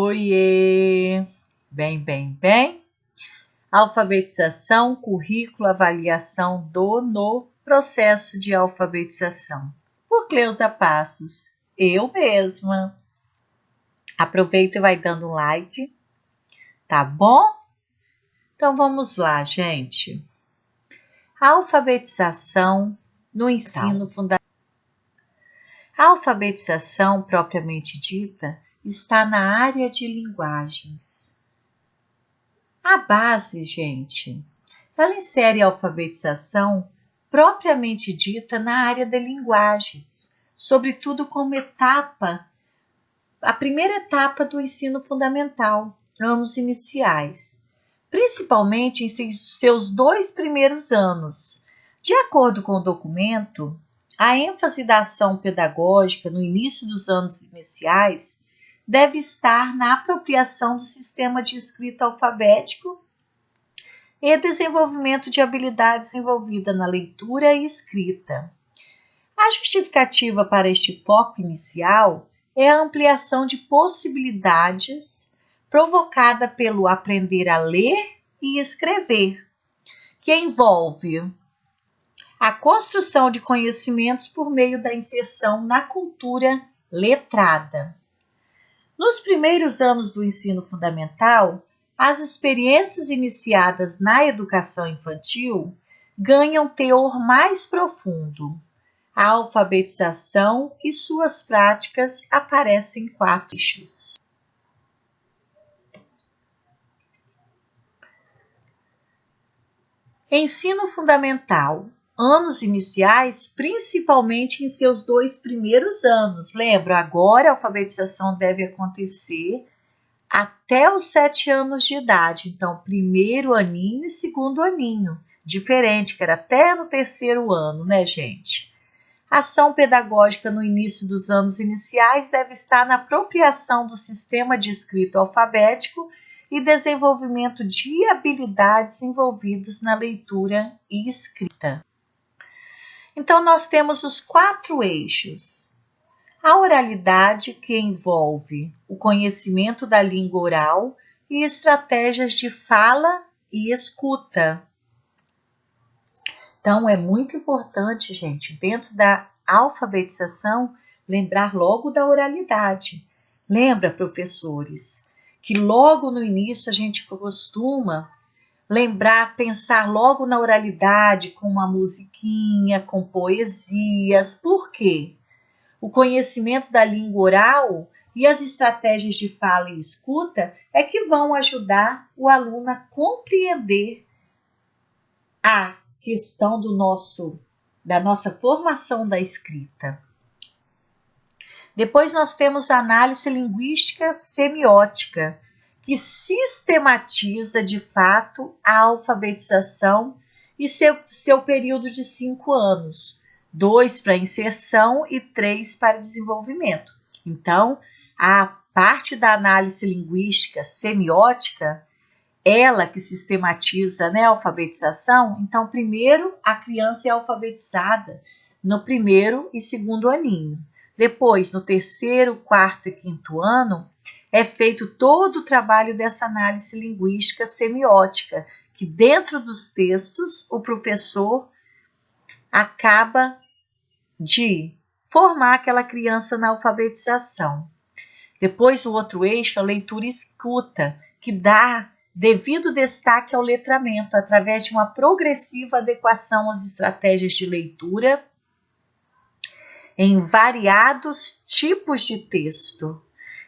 Oiê! Bem. Alfabetização, currículo, avaliação no processo de alfabetização. Por Cleusa Passos, eu mesma. Aproveita e vai dando um like, tá bom? Então vamos lá, gente. Alfabetização no ensino fundamental. A alfabetização propriamente dita está na área de linguagens. A base, gente, ela insere a alfabetização propriamente dita na área de linguagens, sobretudo como a primeira etapa do ensino fundamental, anos iniciais, principalmente em seus 2 primeiros anos. De acordo com o documento, a ênfase da ação pedagógica no início dos anos iniciais deve estar na apropriação do sistema de escrita alfabético e desenvolvimento de habilidades envolvidas na leitura e escrita. A justificativa para este foco inicial é a ampliação de possibilidades provocada pelo aprender a ler e escrever, que envolve a construção de conhecimentos por meio da inserção na cultura letrada. Nos primeiros anos do ensino fundamental, as experiências iniciadas na educação infantil ganham teor mais profundo. A alfabetização e suas práticas aparecem em 4 eixos. Ensino fundamental. Anos iniciais, principalmente em seus 2 primeiros anos. Lembra, agora a alfabetização deve acontecer até os 7 anos de idade. Então, primeiro aninho e segundo aninho. Diferente, que era até no 3º ano, né, gente? A ação pedagógica no início dos anos iniciais deve estar na apropriação do sistema de escrita alfabético e desenvolvimento de habilidades envolvidas na leitura e escrita. Então, nós temos os 4 eixos. A oralidade, que envolve o conhecimento da língua oral e estratégias de fala e escuta. Então, é muito importante, gente, dentro da alfabetização, lembrar logo da oralidade. Lembra, professores, que logo no início a gente costuma pensar logo na oralidade, com uma musiquinha, com poesias. Por quê? O conhecimento da língua oral e as estratégias de fala e escuta é que vão ajudar o aluno a compreender a questão da nossa formação da escrita. Depois nós temos a análise linguística semiótica, que sistematiza de fato a alfabetização e seu período de 5 anos, 2 para inserção e 3 para desenvolvimento. Então, a parte da análise linguística semiótica, ela que sistematiza, né, a alfabetização. Então, primeiro a criança é alfabetizada no 1º e 2º aninho. Depois, no 3º, 4º e 5º ano, é feito todo o trabalho dessa análise linguística semiótica, que dentro dos textos o professor acaba de formar aquela criança na alfabetização. Depois, o outro eixo, a leitura e escuta, que dá devido destaque ao letramento, através de uma progressiva adequação às estratégias de leitura em variados tipos de texto.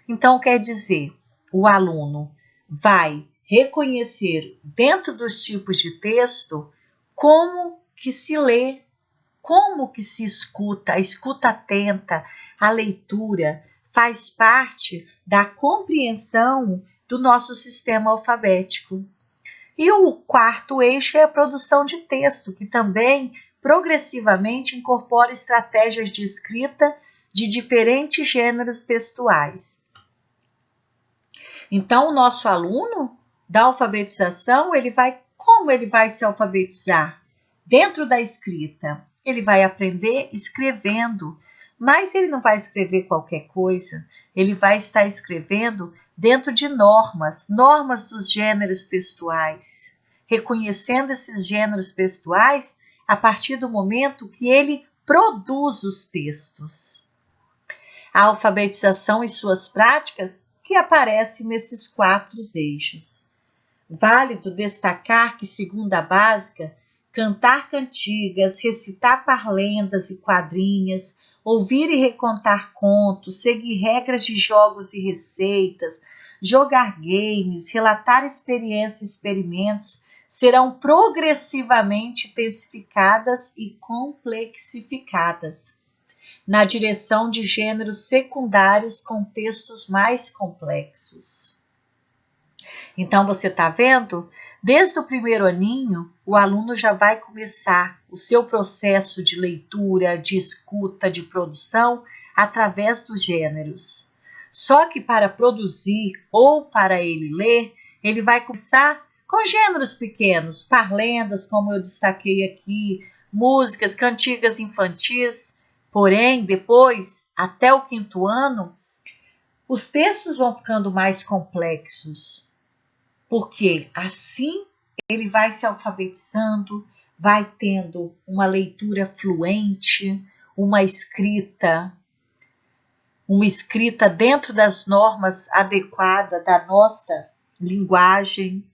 Então, quer dizer, o aluno vai reconhecer dentro dos tipos de texto como que se lê, como que se escuta, a escuta atenta, a leitura faz parte da compreensão do nosso sistema alfabético. E o 4º eixo é a produção de texto, que também progressivamente incorpora estratégias de escrita de diferentes gêneros textuais. Então, o nosso aluno da alfabetização, como ele vai se alfabetizar? Dentro da escrita, ele vai aprender escrevendo, mas ele não vai escrever qualquer coisa, ele vai estar escrevendo dentro de normas dos gêneros textuais, reconhecendo esses gêneros textuais a partir do momento que ele produz os textos. A alfabetização e suas práticas que aparecem nesses 4 eixos. Válido destacar que, segundo a básica, cantar cantigas, recitar parlendas e quadrinhas, ouvir e recontar contos, seguir regras de jogos e receitas, jogar games, relatar experiências e experimentos, serão progressivamente intensificadas e complexificadas, na direção de gêneros secundários com textos mais complexos. Então, você está vendo? Desde o primeiro aninho, o aluno já vai começar o seu processo de leitura, de escuta, de produção, através dos gêneros. Só que para produzir ou para ele ler, ele vai começar com gêneros pequenos, parlendas, como eu destaquei aqui, músicas, cantigas infantis. Porém, depois, até o 5º ano, os textos vão ficando mais complexos, porque assim ele vai se alfabetizando, vai tendo uma leitura fluente, uma escrita dentro das normas adequadas da nossa linguagem,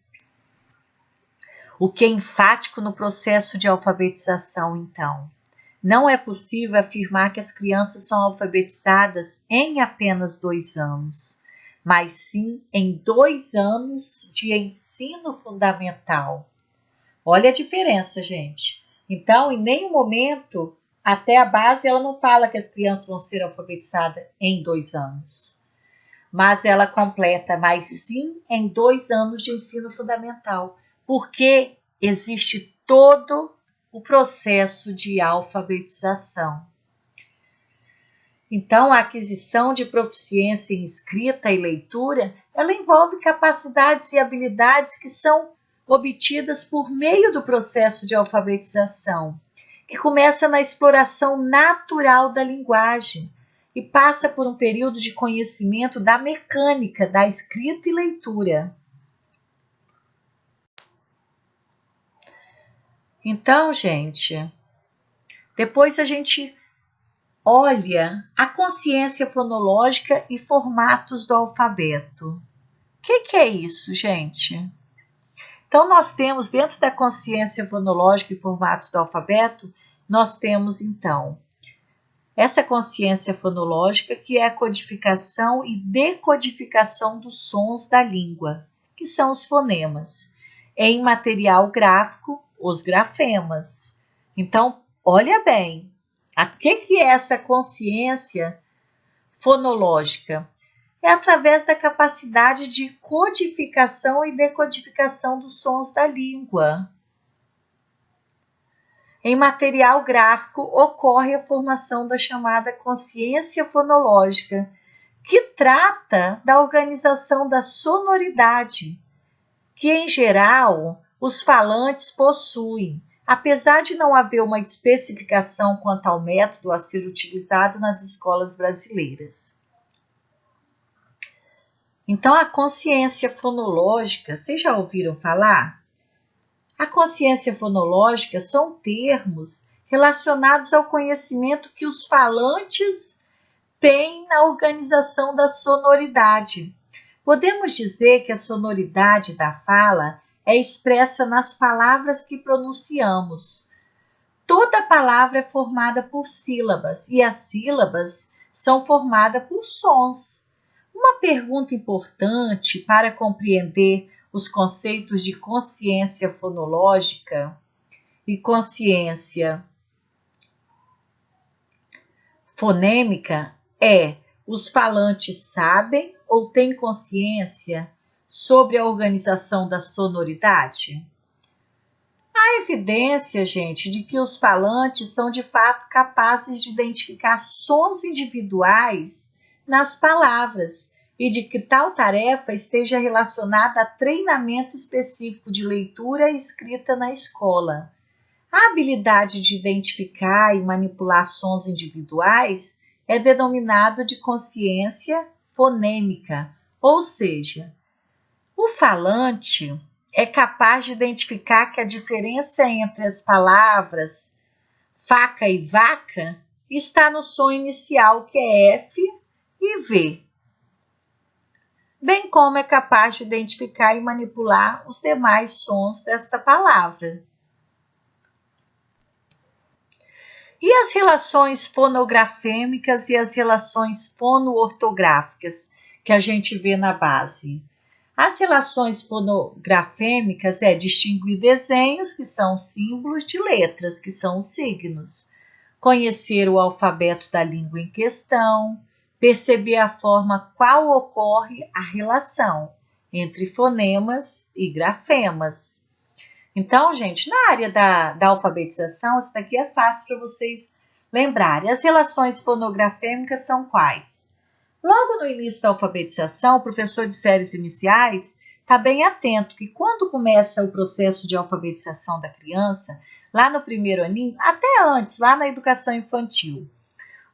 o que é enfático no processo de alfabetização, então. Não é possível afirmar que as crianças são alfabetizadas em apenas 2 anos, mas sim em 2 anos de ensino fundamental. Olha a diferença, gente. Então, em nenhum momento, até a base, ela não fala que as crianças vão ser alfabetizadas em 2 anos. Mas ela completa, mas sim em 2 anos de ensino fundamental, porque existe todo o processo de alfabetização. Então, a aquisição de proficiência em escrita e leitura, ela envolve capacidades e habilidades que são obtidas por meio do processo de alfabetização, que começa na exploração natural da linguagem e passa por um período de conhecimento da mecânica da escrita e leitura. Então, gente, depois a gente olha a consciência fonológica e formatos do alfabeto. O que é isso, gente? Então, nós temos, dentro da consciência fonológica e formatos do alfabeto, nós temos, então, essa consciência fonológica, que é a codificação e decodificação dos sons da língua, que são os fonemas. Em material gráfico, os grafemas. Então, olha bem, o que é essa consciência fonológica? É através da capacidade de codificação e decodificação dos sons da língua. Em material gráfico, ocorre a formação da chamada consciência fonológica, que trata da organização da sonoridade, que, em geral, os falantes possuem, apesar de não haver uma especificação quanto ao método a ser utilizado nas escolas brasileiras. Então, a consciência fonológica, vocês já ouviram falar? A consciência fonológica são termos relacionados ao conhecimento que os falantes têm na organização da sonoridade. Podemos dizer que a sonoridade da fala é expressa nas palavras que pronunciamos. Toda palavra é formada por sílabas e as sílabas são formadas por sons. Uma pergunta importante para compreender os conceitos de consciência fonológica e consciência fonêmica é: os falantes sabem ou têm consciência sobre a organização da sonoridade? Há evidência, gente, de que os falantes são de fato capazes de identificar sons individuais nas palavras e de que tal tarefa esteja relacionada a treinamento específico de leitura e escrita na escola. A habilidade de identificar e manipular sons individuais é denominado de consciência fonêmica Ou seja, o falante é capaz de identificar que a diferença entre as palavras faca e vaca está no som inicial, que é F e V, bem como é capaz de identificar e manipular os demais sons desta palavra. E as relações fonografêmicas e as relações fonoortográficas que a gente vê na base? As relações fonografêmicas é distinguir desenhos, que são símbolos, de letras, que são os signos, conhecer o alfabeto da língua em questão, perceber a forma qual ocorre a relação entre fonemas e grafemas. Então, gente, na área da alfabetização, isso daqui é fácil para vocês lembrarem. As relações fonografêmicas são quais? Logo no início da alfabetização, o professor de séries iniciais está bem atento que quando começa o processo de alfabetização da criança, lá no primeiro aninho, até antes, lá na educação infantil,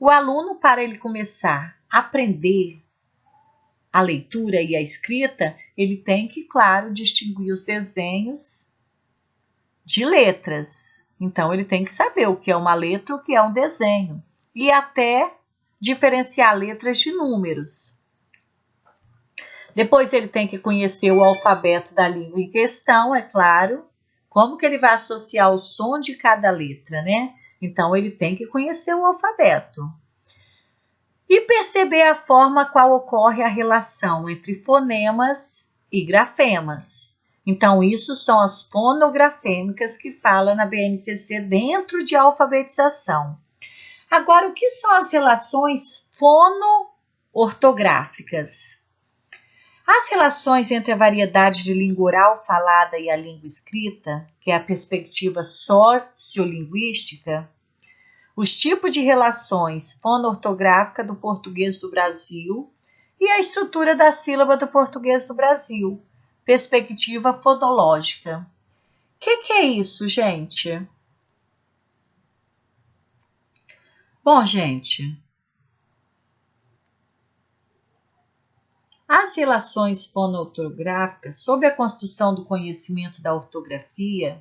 o aluno, para ele começar a aprender a leitura e a escrita, ele tem que, claro, distinguir os desenhos de letras. Então, ele tem que saber o que é uma letra, o que é um desenho. E até diferenciar letras de números. Depois ele tem que conhecer o alfabeto da língua em questão, é claro. Como que ele vai associar o som de cada letra, né? Então, ele tem que conhecer o alfabeto. E perceber a forma qual ocorre a relação entre fonemas e grafemas. Então, isso são as fonografêmicas que fala na BNCC dentro de alfabetização. Agora, o que são as relações fono-ortográficas? As relações entre a variedade de língua oral falada e a língua escrita, que é a perspectiva sociolinguística, os tipos de relações fono-ortográfica do português do Brasil e a estrutura da sílaba do português do Brasil, perspectiva fonológica. O que é isso, gente? Bom, gente, as relações fono-ortográficas sobre a construção do conhecimento da ortografia,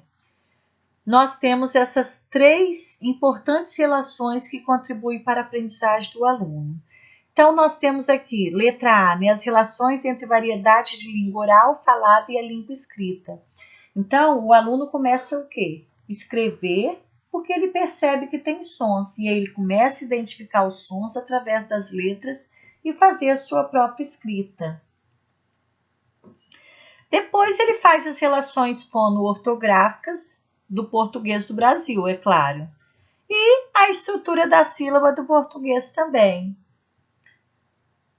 nós temos essas três importantes relações que contribuem para a aprendizagem do aluno. Então, nós temos aqui, letra A, né, as relações entre variedade de língua oral falada e a língua escrita. Então, o aluno começa o quê? Escrever, porque ele percebe que tem sons, e aí ele começa a identificar os sons através das letras e fazer a sua própria escrita. Depois ele faz as relações fono-ortográficas do português do Brasil, é claro. E a estrutura da sílaba do português também.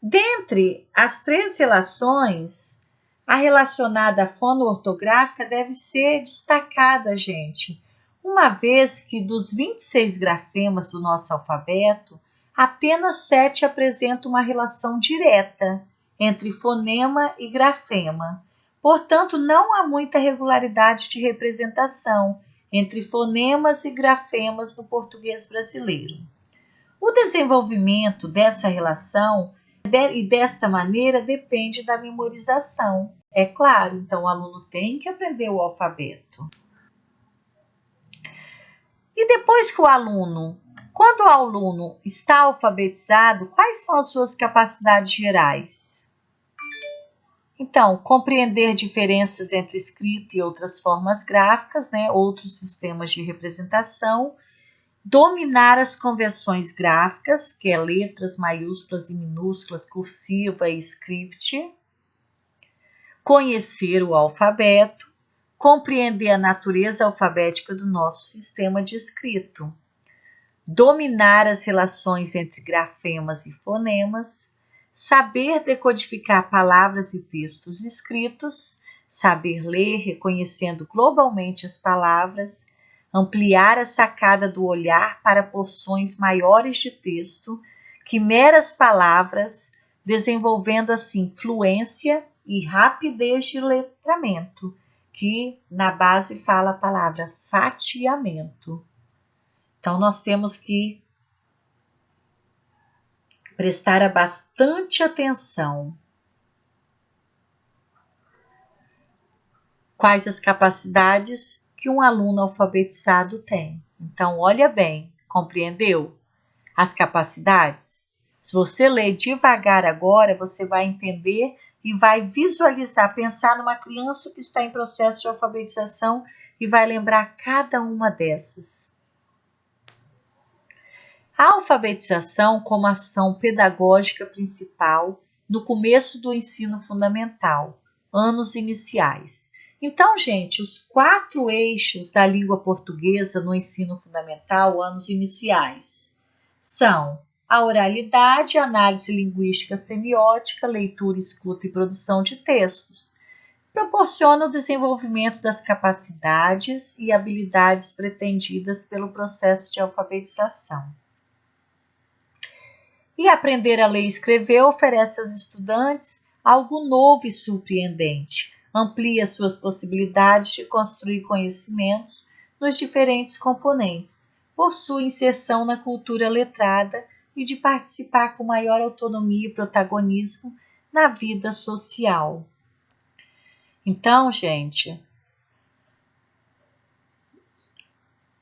Dentre as três relações, a relacionada à fono-ortográfica deve ser destacada, gente, uma vez que dos 26 grafemas do nosso alfabeto, apenas 7 apresentam uma relação direta entre fonema e grafema. Portanto, não há muita regularidade de representação entre fonemas e grafemas no português brasileiro. O desenvolvimento dessa relação e desta maneira depende da memorização. É claro, então o aluno tem que aprender o alfabeto. E depois que quando o aluno está alfabetizado, quais são as suas capacidades gerais? Então, compreender diferenças entre escrita e outras formas gráficas, né, outros sistemas de representação, dominar as convenções gráficas, que é letras, maiúsculas e minúsculas, cursiva e script, conhecer o alfabeto, compreender a natureza alfabética do nosso sistema de escrito, dominar as relações entre grafemas e fonemas, saber decodificar palavras e textos escritos, saber ler reconhecendo globalmente as palavras, ampliar a sacada do olhar para porções maiores de texto que meras palavras, desenvolvendo assim fluência e rapidez de letramento, que na base fala a palavra fatiamento. Então, nós temos que prestar bastante atenção. quais as capacidades que um aluno alfabetizado tem. Então, olha bem, compreendeu as capacidades? Se você ler devagar agora, você vai entender e vai visualizar, pensar numa criança que está em processo de alfabetização e vai lembrar cada uma dessas. A alfabetização como ação pedagógica principal no começo do ensino fundamental, anos iniciais. Então, gente, os 4 eixos da língua portuguesa no ensino fundamental, anos iniciais, são a oralidade, análise linguística semiótica, leitura, escuta e produção de textos. Proporciona o desenvolvimento das capacidades e habilidades pretendidas pelo processo de alfabetização. E aprender a ler e escrever oferece aos estudantes algo novo e surpreendente. Amplia suas possibilidades de construir conhecimentos nos diferentes componentes. Possui inserção na cultura letrada e de participar com maior autonomia e protagonismo na vida social. Então, gente,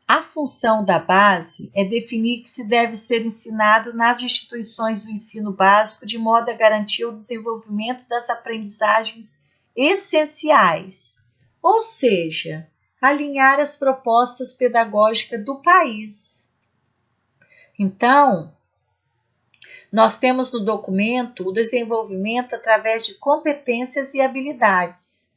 a função da base é definir que se deve ser ensinado nas instituições do ensino básico de modo a garantir o desenvolvimento das aprendizagens essenciais, ou seja, alinhar as propostas pedagógicas do país. Então, nós temos no documento o desenvolvimento através de competências e habilidades.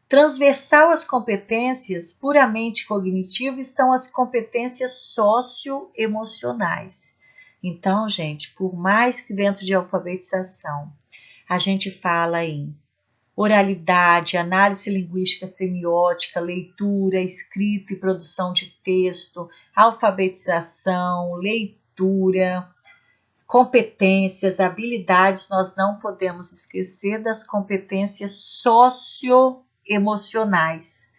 Transversal às competências puramente cognitivas estão as competências socioemocionais. Então, gente, por mais que dentro de alfabetização a gente fala em oralidade, análise linguística semiótica, leitura, escrita e produção de texto, alfabetização, leitura, competências, habilidades, nós não podemos esquecer das competências socioemocionais.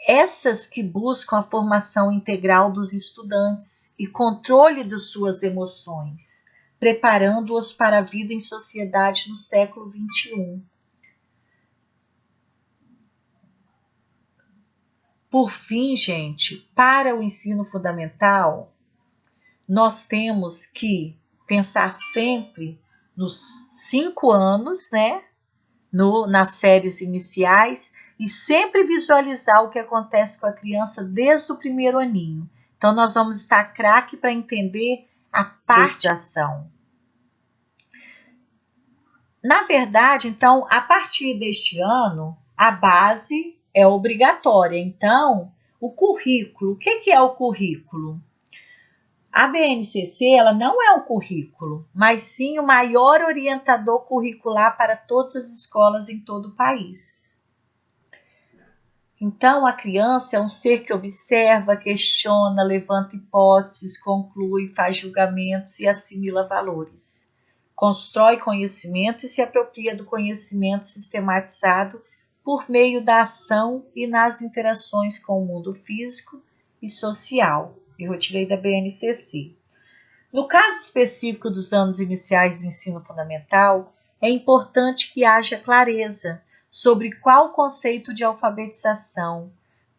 Essas que buscam a formação integral dos estudantes e controle de suas emoções, preparando-os para a vida em sociedade no século XXI. Por fim, gente, para o ensino fundamental, nós temos que pensar sempre nos 5 anos, né? Nas séries iniciais e sempre visualizar o que acontece com a criança desde o primeiro aninho. Então, nós vamos estar craque para entender a parte da ação. Na verdade, então, a partir deste ano, a base é obrigatória. Então, o currículo, o que é o currículo? A BNCC ela não é um currículo, mas sim o maior orientador curricular para todas as escolas em todo o país. Então, a criança é um ser que observa, questiona, levanta hipóteses, conclui, faz julgamentos e assimila valores. Constrói conhecimento e se apropria do conhecimento sistematizado por meio da ação e nas interações com o mundo físico e social. Eu retirei da BNCC. No caso específico dos anos iniciais do ensino fundamental, é importante que haja clareza sobre qual o conceito de alfabetização,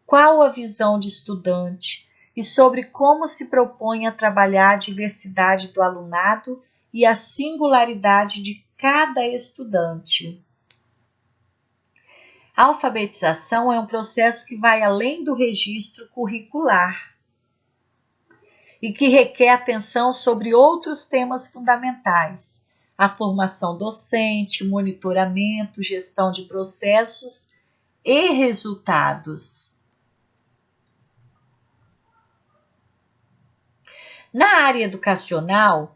qual a visão de estudante e sobre como se propõe a trabalhar a diversidade do alunado e a singularidade de cada estudante. A alfabetização é um processo que vai além do registro curricular e que requer atenção sobre outros temas fundamentais, a formação docente, monitoramento, gestão de processos e resultados. Na área educacional,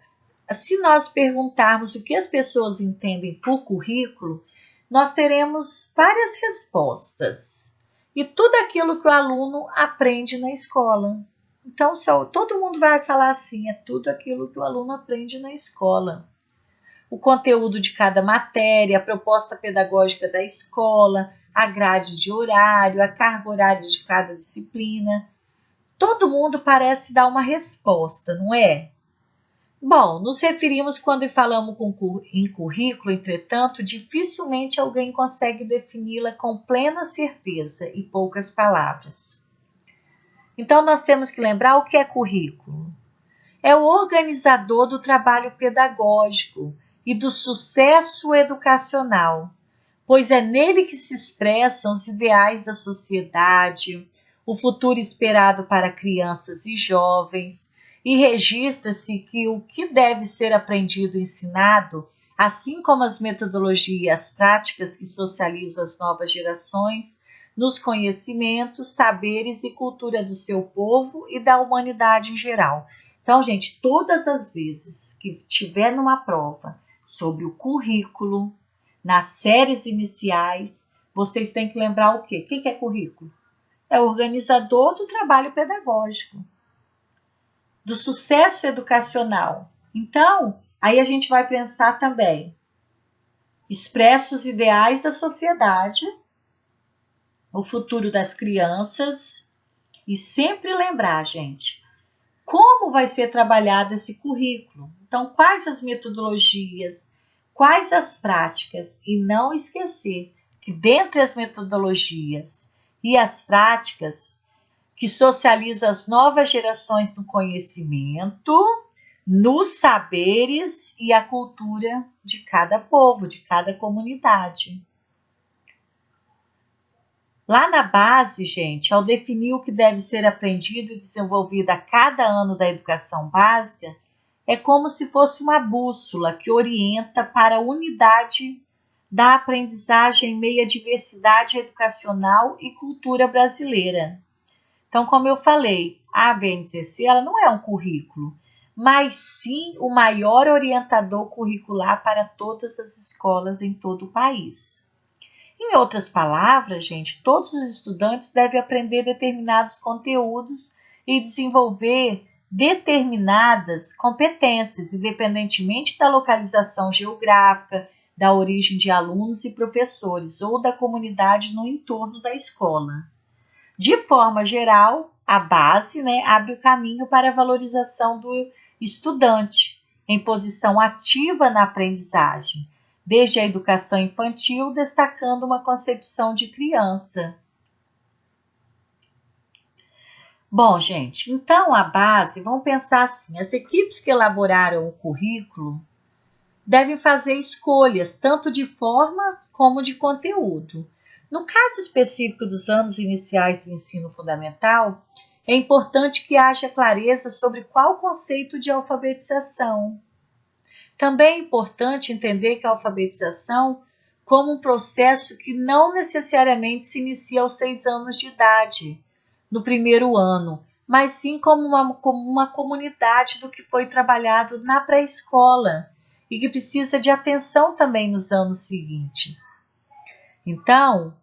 se nós perguntarmos o que as pessoas entendem por currículo, nós teremos várias respostas. E tudo aquilo que o aluno aprende na escola. Então, todo mundo vai falar assim, é tudo aquilo que o aluno aprende na escola. O conteúdo de cada matéria, a proposta pedagógica da escola, a grade de horário, a carga horária de cada disciplina. Todo mundo parece dar uma resposta, não é? Bom, nos referimos quando falamos em currículo, entretanto, dificilmente alguém consegue defini-la com plena certeza e poucas palavras. Então, nós temos que lembrar o que é currículo. É o organizador do trabalho pedagógico e do sucesso educacional, pois é nele que se expressam os ideais da sociedade, o futuro esperado para crianças e jovens, e registra-se que o que deve ser aprendido e ensinado, assim como as metodologias e as práticas que socializam as novas gerações, nos conhecimentos, saberes e cultura do seu povo e da humanidade em geral. Então, gente, todas as vezes que tiver numa prova sobre o currículo, nas séries iniciais, vocês têm que lembrar o quê? O que é currículo? É o organizador do trabalho pedagógico, do sucesso educacional. Então, aí a gente vai pensar também, expressa os ideais da sociedade, o futuro das crianças, e sempre lembrar, gente, como vai ser trabalhado esse currículo. Então, quais as metodologias, quais as práticas, e não esquecer que dentre as metodologias e as práticas que socializam as novas gerações no conhecimento, nos saberes e a cultura de cada povo, de cada comunidade. Lá na base, gente, ao definir o que deve ser aprendido e desenvolvido a cada ano da educação básica, é como se fosse uma bússola que orienta para a unidade da aprendizagem em meio à diversidade educacional e cultura brasileira. Então, como eu falei, a BNCC ela não é um currículo, mas sim o maior orientador curricular para todas as escolas em todo o país. Em outras palavras, gente, todos os estudantes devem aprender determinados conteúdos e desenvolver determinadas competências, independentemente da localização geográfica, da origem de alunos e professores ou da comunidade no entorno da escola. De forma geral, a base, abre o caminho para a valorização do estudante em posição ativa na aprendizagem, desde a educação infantil, destacando uma concepção de criança. Bom, gente, então a base, vamos pensar assim, as equipes que elaboraram o currículo devem fazer escolhas, tanto de forma como de conteúdo. No caso específico dos anos iniciais do ensino fundamental, é importante que haja clareza sobre qual conceito de alfabetização. Também é importante entender que a alfabetização como um processo que não necessariamente se inicia aos 6 anos de idade, no primeiro ano, mas sim como uma comunidade do que foi trabalhado na pré-escola e que precisa de atenção também nos anos seguintes. Então,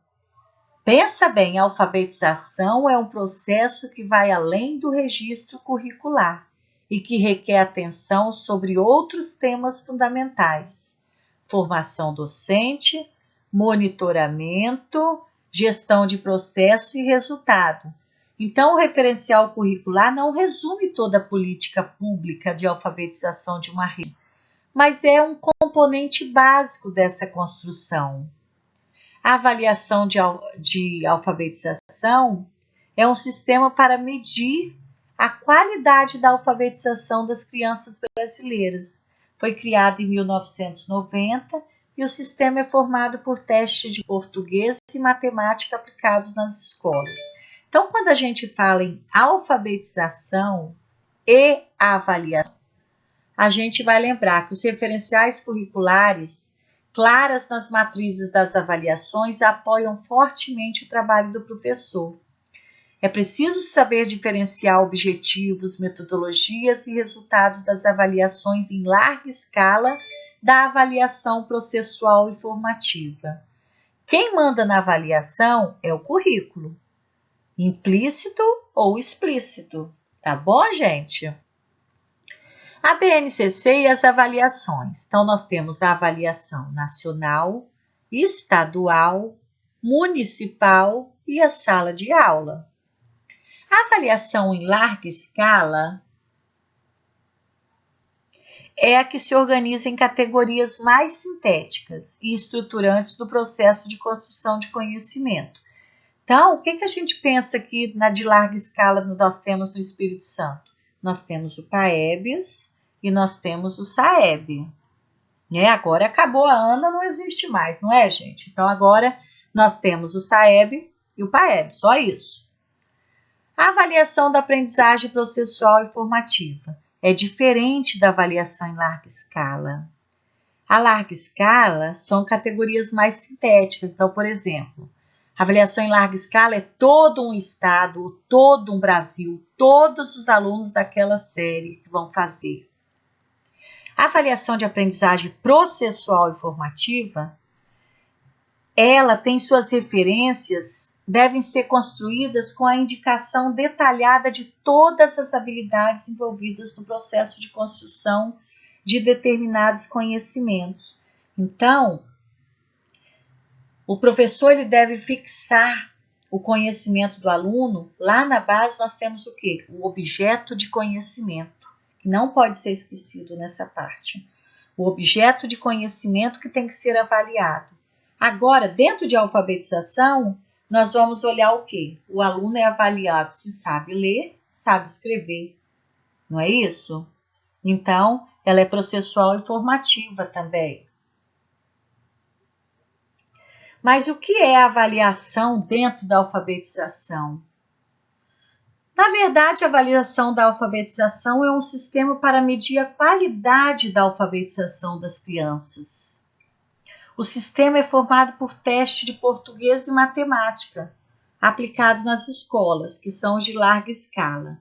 pensa bem, a alfabetização é um processo que vai além do registro curricular e que requer atenção sobre outros temas fundamentais: formação docente, monitoramento, gestão de processo e resultado. Então, o referencial curricular não resume toda a política pública de alfabetização de uma rede, mas é um componente básico dessa construção. A avaliação de alfabetização é um sistema para medir a qualidade da alfabetização das crianças brasileiras. Foi criado em 1990 e o sistema é formado por testes de português e matemática aplicados nas escolas. Então, quando a gente fala em alfabetização e avaliação, a gente vai lembrar que os referenciais curriculares claras nas matrizes das avaliações apoiam fortemente o trabalho do professor. É preciso saber diferenciar objetivos, metodologias e resultados das avaliações em larga escala da avaliação processual e formativa. Quem manda na avaliação é o currículo, implícito ou explícito. Tá bom, gente? A BNCC e as avaliações. Então, nós temos a avaliação nacional, estadual, municipal e a sala de aula. A avaliação em larga escala é a que se organiza em categorias mais sintéticas e estruturantes do processo de construção de conhecimento. Então, o que a gente pensa aqui de larga escala nós temos no Espírito Santo? Nós temos o PAEBs e nós temos o SAEB. Agora acabou a ANA, não existe mais, não é, gente? Então, agora nós temos o SAEB e o PAEB, só isso. A avaliação da aprendizagem processual e formativa é diferente da avaliação em larga escala. A larga escala são categorias mais sintéticas. Então, por exemplo, a avaliação em larga escala é todo um estado, todo um Brasil, todos os alunos daquela série que vão fazer. A avaliação de aprendizagem processual e formativa, ela tem suas referências, devem ser construídas com a indicação detalhada de todas as habilidades envolvidas no processo de construção de determinados conhecimentos. Então, o professor ele deve fixar o conhecimento do aluno. Lá na base nós temos o quê? O objeto de conhecimento, que não pode ser esquecido nessa parte. O objeto de conhecimento que tem que ser avaliado. Agora, dentro de alfabetização, nós vamos olhar o quê? O aluno é avaliado se sabe ler, sabe escrever. Não é isso? Então, ela é processual e formativa também. Mas o que é a avaliação dentro da alfabetização? Na verdade, a avaliação da alfabetização é um sistema para medir a qualidade da alfabetização das crianças. O sistema é formado por teste de português e matemática, aplicado nas escolas, que são de larga escala.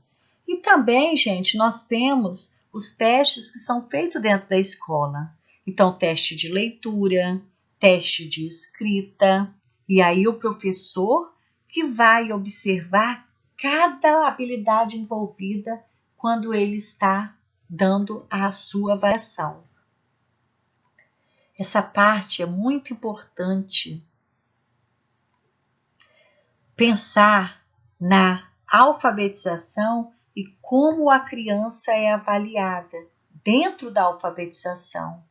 E também, gente, nós temos os testes que são feitos dentro da escola. Então, teste de leitura, teste de escrita, e aí o professor que vai observar cada habilidade envolvida quando ele está dando a sua avaliação. Essa parte é muito importante. Pensar na alfabetização e como a criança é avaliada dentro da alfabetização,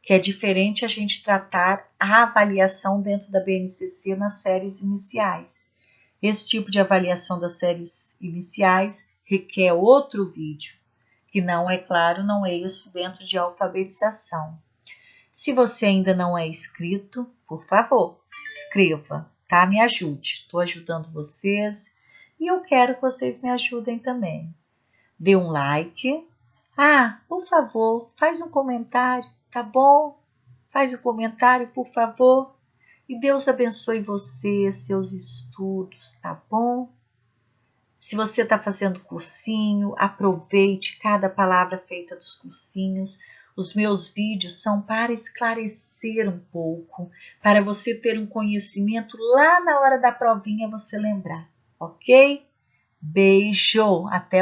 que é diferente a gente tratar a avaliação dentro da BNCC nas séries iniciais. Esse tipo de avaliação das séries iniciais requer outro vídeo, que não é claro, não é esse dentro de alfabetização. Se você ainda não é inscrito, por favor, se inscreva, tá? Me ajude, estou ajudando vocês e eu quero que vocês me ajudem também. Dê um like. Por favor, faz um comentário, tá bom? Faz um comentário, por favor. E Deus abençoe você, seus estudos, tá bom? Se você está fazendo cursinho, aproveite cada palavra feita dos cursinhos. Os meus vídeos são para esclarecer um pouco, para você ter um conhecimento lá na hora da provinha você lembrar, ok? Beijo, até